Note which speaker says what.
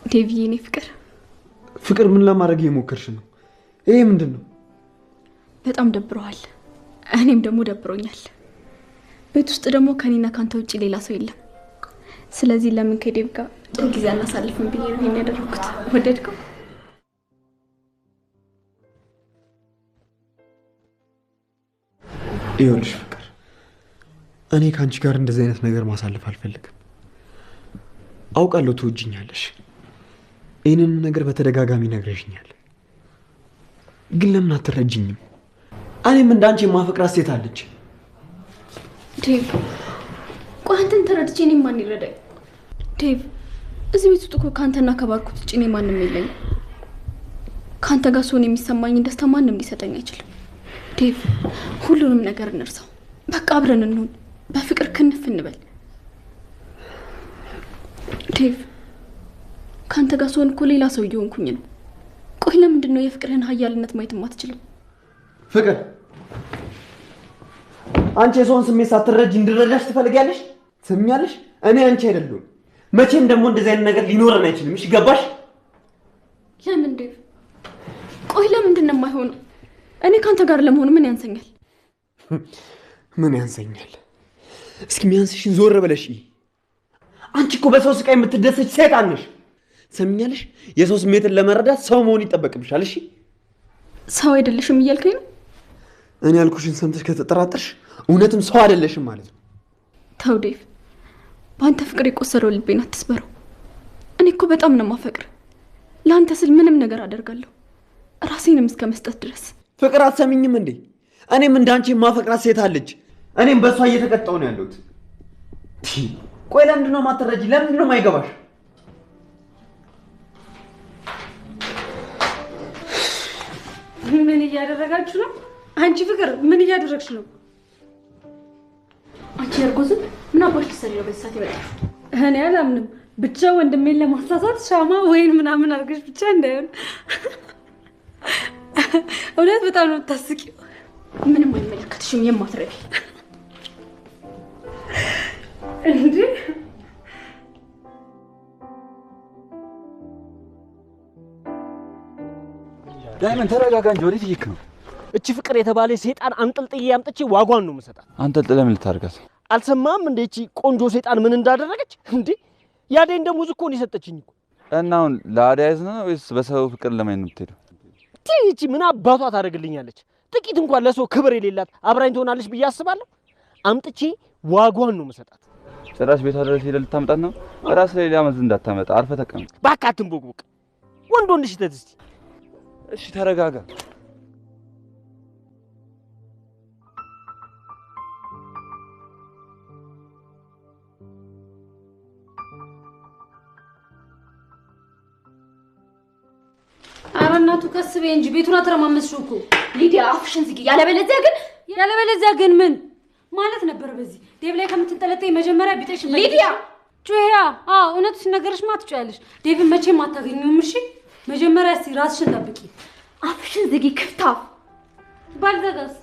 Speaker 1: ዴቪዬ እኔ
Speaker 2: ፍቅር ምን ለማድረግ እየሞከርሽ ነው? ይሄ ምንድነው?
Speaker 1: በጣም ደብሮሃል። እኔም ደግሞ ደብሮኛል። ቤት ውስጥ ደግሞ ከኔና ካንተ ውጪ ሌላ ሰው የለም። ስለዚህ ለምን ከዴቭ ጋር ጥሩ ጊዜ አናሳልፍም ብዬ ነው ይሄን ያደረኩት። ወደድከው?
Speaker 2: ይኸውልሽ ፍቅር፣ እኔ ከአንቺ ጋር እንደዚህ አይነት ነገር ማሳለፍ አልፈልግም። አውቃለሁ ትወጂኛለሽ። ይህንን ነገር በተደጋጋሚ ነግረሽኛል። ግን ለምን አትረጅኝም? እኔም እንዳንቺ የማፈቅራት ሴት አለች።
Speaker 1: ዴቭ ቆይ አንተን ተረድቼ እኔም ማን ይረዳኝ? ዴቭ እዚህ ቤት ውስጥ እኮ ካንተና ከባርኩት ውጭ እኔ ማንም የለኝም። ካንተ ጋር ስሆን የሚሰማኝን ደስታ ማንም ሊሰጠኝ አይችልም። ዴቭ ሁሉንም ነገር እንርሳው። በቃ አብረን እንሁን፣ በፍቅር ክንፍ እንበል። ዴቭ ካንተ ጋር ስሆን እኮ ሌላ ሰው እየሆንኩኝ ነው። ቆይ ለምንድን ነው የፍቅርህን ኃያልነት ማየት የማትችልም?
Speaker 2: ፍቅር አንቺ የሰውን ስሜት ሳትረጅ እንድረዳሽ ትፈልጊያለሽ? ትሰሚኛለሽ? እኔ አንቺ አይደለሁም። መቼም ደግሞ እንደዚህ አይነት ነገር ሊኖረን አይችልም። እሺ ገባሽ?
Speaker 1: ለምን ዴቭ? ቆይ ለምንድን ነው የማይሆነው? እኔ ካንተ ጋር ለመሆን ምን ያንሰኛል?
Speaker 2: ምን ያንሰኛል? እስኪ የሚያንስሽን ዞር ብለሽ አንቺ እኮ በሰው ስቃይ የምትደሰች ሰይጣን ነሽ። ትሰሚኛለሽ? የሰው ስሜትን ለመረዳት ሰው መሆን ይጠበቅብሻል። እሺ
Speaker 1: ሰው አይደለሽም እያልከኝ ነው?
Speaker 2: እኔ ያልኩሽን ሰምተሽ ከተጠራጠርሽ እውነትም ሰው አይደለሽም ማለት ነው።
Speaker 1: ተው ዴቭ፣ በአንተ ፍቅር የቆሰረው ልቤን አትስበረው። እኔ እኮ በጣም ነው የማፈቅር። ለአንተ ስል ምንም ነገር አደርጋለሁ፣ ራሴንም እስከ መስጠት ድረስ።
Speaker 2: ፍቅር አትሰሚኝም እንዴ? እኔም እንዳንቺ የማፈቅራት ሴት አለች። እኔም በእሷ እየተቀጣሁ ነው ያለሁት። ቆይ ለምንድን ነው የማትረጂ? ለምንድን ነው የማይገባሽ?
Speaker 3: ምን እያደረጋችሁ ነው? አንቺ ፍቅር ምን እያደረግሽ ነው?
Speaker 1: አንቺ እርጉዝም ምን አባሽ ትሰሪ ነው በዚህ ሰዓት የመጣሽው?
Speaker 3: እኔ አላምንም። ብቻ ወንድሜን ለማሳሳት ሻማ ወይን ምናምን አድርገሽ ብቻ እንዳይሆን። እውነት በጣም ነው የምታስቂው።
Speaker 1: ምንም አይመለከትሽም የማትረቢ
Speaker 3: እንዴ።
Speaker 4: ዳይመንድ ተረጋጋ እንጂ ወዴት እየሄድክ ነው?
Speaker 5: እቺ ፍቅር የተባለ ሰይጣን አንጠልጥዬ አምጥቼ ዋጓን ነው የምሰጣት።
Speaker 4: አንጠልጥለህ ምን ልታደርጋት?
Speaker 5: አልሰማህም እንዴ? እቺ ቆንጆ ሰይጣን ምን እንዳደረገች እንዴ? ያዴን ደሞዝ እኮ ነው የሰጠችኝ እኮ።
Speaker 4: እና አሁን ለአዳይ ነው ወይስ በሰው ፍቅር ለማየት ነው የምትሄደው?
Speaker 5: እቺ ምን አባቷ ታደርግልኛለች? ጥቂት እንኳን ለሰው ክብር የሌላት አብራኝ ትሆናለች ብዬ አስባለሁ። አምጥቼ ዋጓን ነው የምሰጣት።
Speaker 4: ጭራሽ ቤቷ ድረስ ሄደህ ልታመጣት ነው? ራስ ላይ ሊያመዝ እንዳታመጣ አርፈህ ተቀመጥ።
Speaker 5: እባክህ አትንቦቅቦቅ። ወንድ ወንድ ሽተት እስቲ።
Speaker 4: እሺ ተረጋጋ።
Speaker 3: አረናቱ ከስቤ እንጂ ቤቱን አተረማመስሽው እኮ።
Speaker 1: ሊዲያ አፍሽን ዝጊ። ያለበለዚያ ግን ምን
Speaker 3: ማለት ነበር? በዚህ ዴቭ ላይ ከምትንጠለጠይ መጀመሪያ ቢጤሽ
Speaker 1: ሊዲያ
Speaker 3: ጩያ። እውነቱ ሲነገርሽ ማትጫያለሽ። ዴቭን መቼም አታገኙም። እሺ መጀመሪያ እስቲ ራስሽን ጠብቂ።
Speaker 1: አፍሽን ዝጊ ክፍታፍ።
Speaker 3: ባልዘጋስ